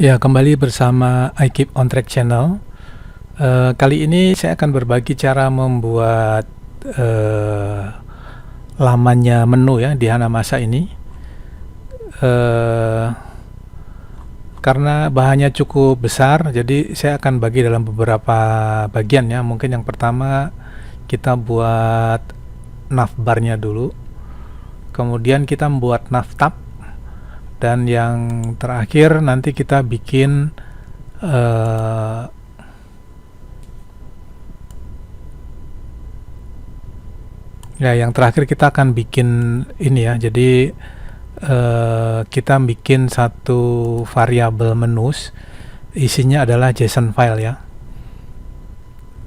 Ya, kembali bersama I Keep on Track Channel. Kali ini saya akan berbagi cara membuat lamannya menu ya di Hanamasa ini. Karena bahannya cukup besar, jadi saya akan bagi dalam beberapa bagian ya. Mungkin yang pertama kita buat navbarnya dulu, kemudian kita membuat navtab, dan yang terakhir nanti kita bikin ya yang terakhir kita akan bikin ini ya. Jadi kita bikin satu variabel menus, isinya adalah JSON file ya.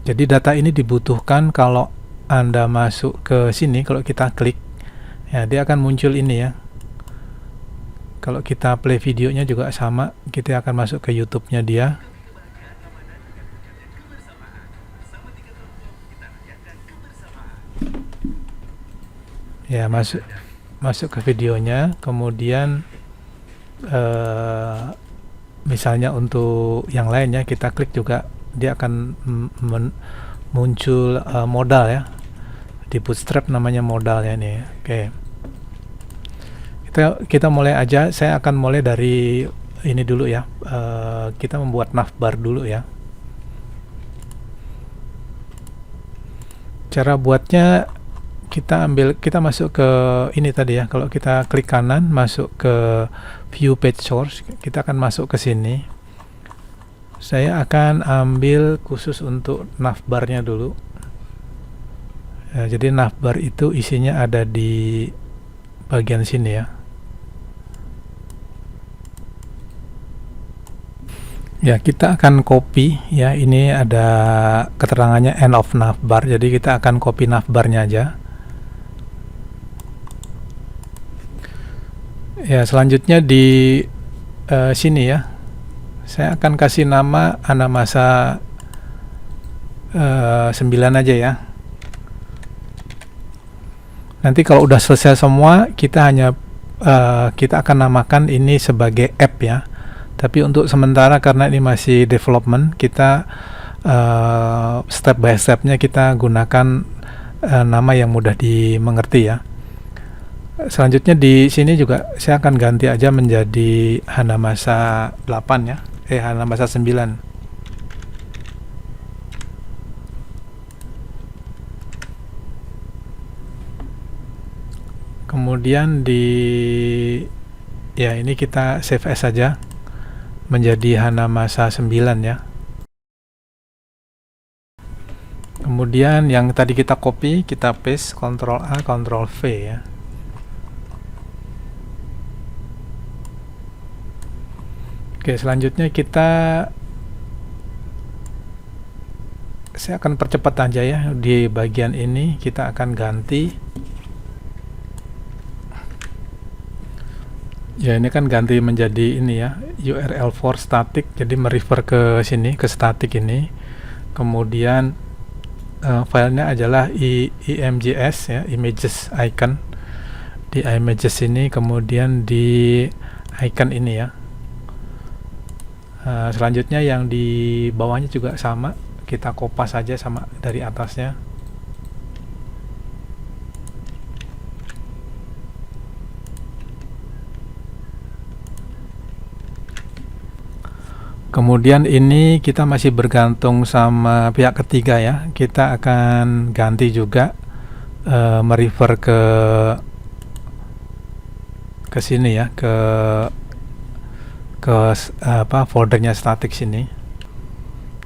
Jadi data ini dibutuhkan kalau Anda masuk ke sini, kalau kita klik ya dia akan muncul ini ya. Kalau kita play videonya juga sama, kita akan masuk ke YouTube-nya dia. Ya, masuk ke videonya, kemudian misalnya untuk yang lainnya kita klik juga, dia akan muncul modal ya. Di Bootstrap namanya modal ya ini. Oke. Kita mulai aja. Saya akan mulai dari ini dulu ya. Kita membuat navbar dulu ya. Cara buatnya, kita masuk ke ini tadi ya. Kalau kita klik kanan masuk ke view page source, kita akan masuk ke sini. Saya akan ambil khusus untuk navbarnya dulu ya. Jadi navbar itu isinya ada di bagian sini ya. Ya, kita akan copy ya. Ini ada keterangannya end of navbar, jadi kita akan copy navbarnya aja. Ya, selanjutnya di sini ya, saya akan kasih nama Hanamasa 9 aja ya. Nanti kalau udah selesai semua, kita akan namakan ini sebagai app ya. Tapi untuk sementara karena ini masih development, kita step by stepnya kita gunakan nama yang mudah dimengerti ya. Selanjutnya di sini juga saya akan ganti aja menjadi Hanamasa 8 ya. Hanamasa 9. Kemudian ya ini kita save as saja menjadi Hanamasa 9 ya. Kemudian yang tadi kita copy, kita paste, Ctrl A, Ctrl V ya. Oke, selanjutnya saya akan percepat aja ya. Di bagian ini kita akan ganti ya, ini kan ganti menjadi ini ya, URL for static, jadi merefer ke sini, ke static ini. Kemudian filenya adalah imgs ya, images icon. Di images ini, kemudian di icon ini ya. Selanjutnya yang di bawahnya juga sama, kita kopas saja sama dari atasnya. Kemudian ini kita masih bergantung sama pihak ketiga ya. Kita akan ganti juga merefer ke sini ya, ke foldernya static sini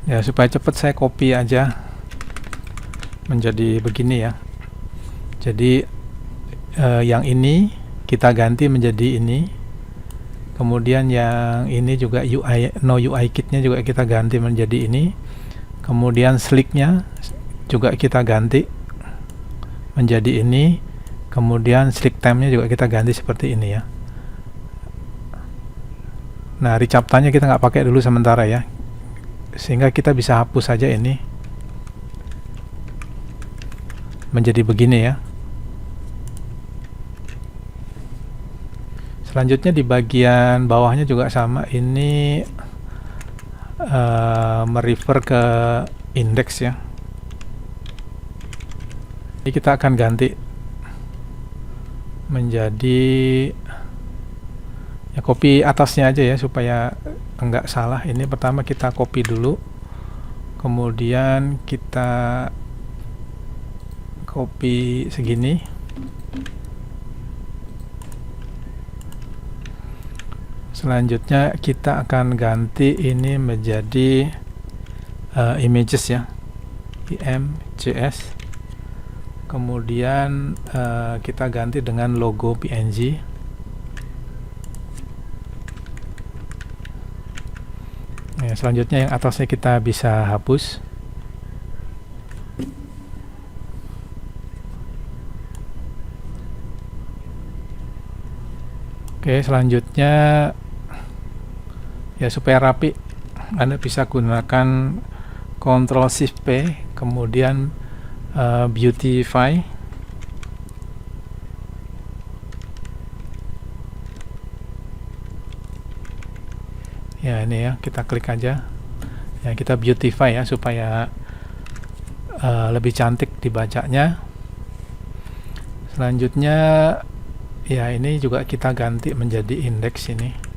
ya. Supaya cepat saya copy aja menjadi begini ya. Jadi yang ini kita ganti menjadi ini. Kemudian yang ini juga no UI kitnya juga kita ganti menjadi ini. Kemudian slicknya juga kita ganti menjadi ini. Kemudian slick time-nya juga kita ganti seperti ini ya. Nah, recaptanya kita nggak pakai dulu sementara ya, sehingga kita bisa hapus saja ini menjadi begini ya. Selanjutnya di bagian bawahnya juga sama, ini merefer ke indeks ya. Ini kita akan ganti menjadi ya, copy atasnya aja ya supaya enggak salah. Ini pertama kita copy dulu, kemudian kita copy segini, selanjutnya kita akan ganti ini menjadi images ya, imgs. Kemudian kita ganti dengan logo PNG. Ya, selanjutnya yang atasnya kita bisa hapus. Oke, selanjutnya ya supaya rapi, Anda bisa gunakan Ctrl Shift P, kemudian beautify. Ya ini ya, kita klik aja ya, kita beautify ya supaya lebih cantik dibacanya. Selanjutnya ya ini juga kita ganti menjadi indeks ini.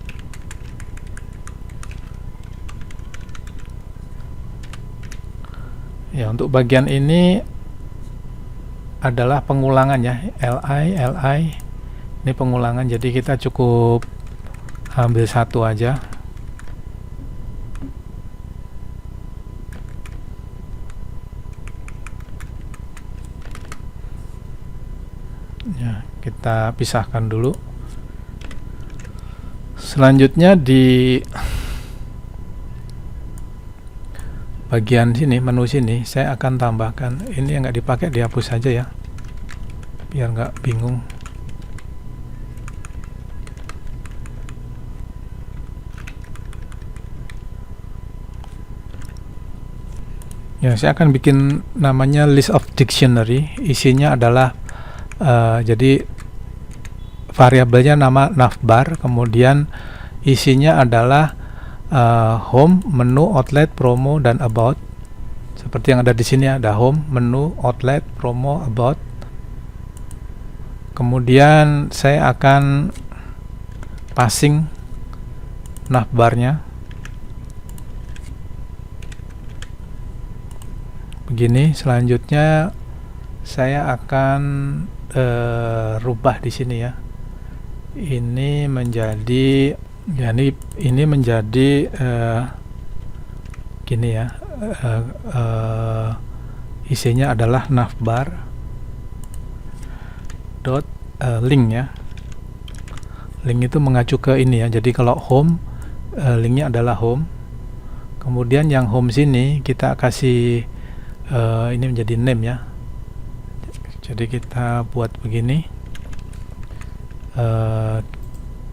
Ya, untuk bagian ini adalah pengulangan ya, li ini pengulangan, jadi kita cukup ambil satu aja. Ya, kita pisahkan dulu. Selanjutnya di bagian sini, menu sini, saya akan tambahkan ini yang nggak dipakai, dihapus saja ya, biar nggak bingung. Ya, saya akan bikin namanya list of dictionary. Isinya adalah jadi variabelnya nama navbar, kemudian isinya adalah home, menu, outlet, promo, dan about. Seperti yang ada di sini, ada home, menu, outlet, promo, about. Kemudian saya akan passing navbarnya begini. Selanjutnya saya akan rubah di sini ya. Ini menjadi ya, ini menjadi gini ya, isinya adalah navbar dot link ya. Link itu mengacu ke ini ya, jadi kalau home, linknya adalah home. Kemudian yang home sini kita kasih ini menjadi name ya. Jadi kita buat begini,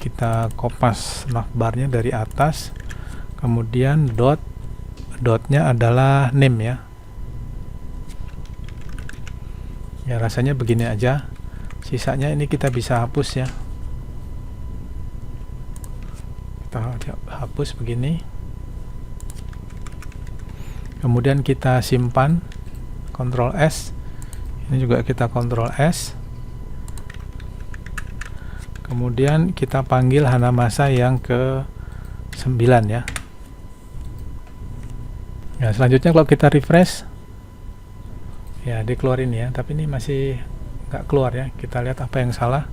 kita kopas navbarnya dari atas, kemudian dotnya adalah name ya. Ya, rasanya begini aja. Sisanya ini kita bisa hapus ya. Kita hapus begini. Kemudian kita simpan, Ctrl S. Ini juga kita Ctrl S. Kemudian kita panggil Hanamasa yang ke 9 ya. Ya, selanjutnya kalau kita refresh, ya dikeluarin ya, tapi ini masih nggak keluar ya. Kita lihat apa yang salah.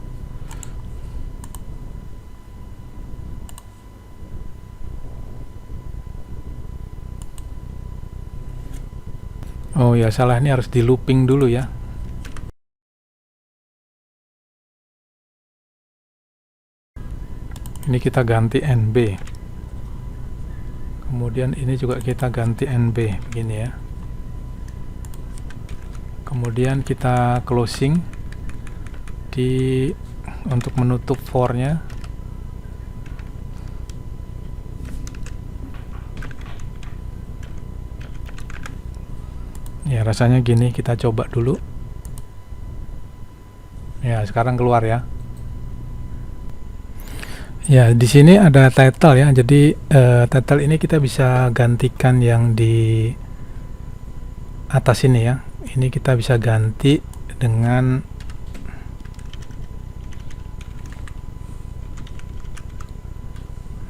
Oh ya, salah, ini harus di looping dulu ya. Ini kita ganti NB, kemudian ini juga kita ganti NB begini ya. Kemudian kita closing di untuk menutup for-nya. Ya, rasanya gini, kita coba dulu. Ya, sekarang keluar ya. Ya, di sini ada title ya. Jadi title ini kita bisa gantikan yang di atas ini ya. Ini kita bisa ganti dengan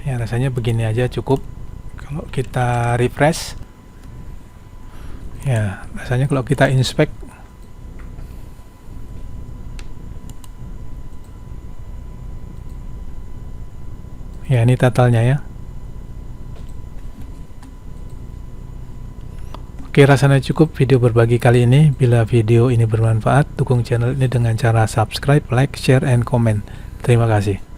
ya, rasanya begini aja cukup. Kalau kita refresh, ya rasanya kalau kita inspect, ya ini totalnya ya. Oke, rasanya cukup video berbagi kali ini. Bila video ini bermanfaat, dukung channel ini dengan cara subscribe, like, share, and comment. Terima kasih.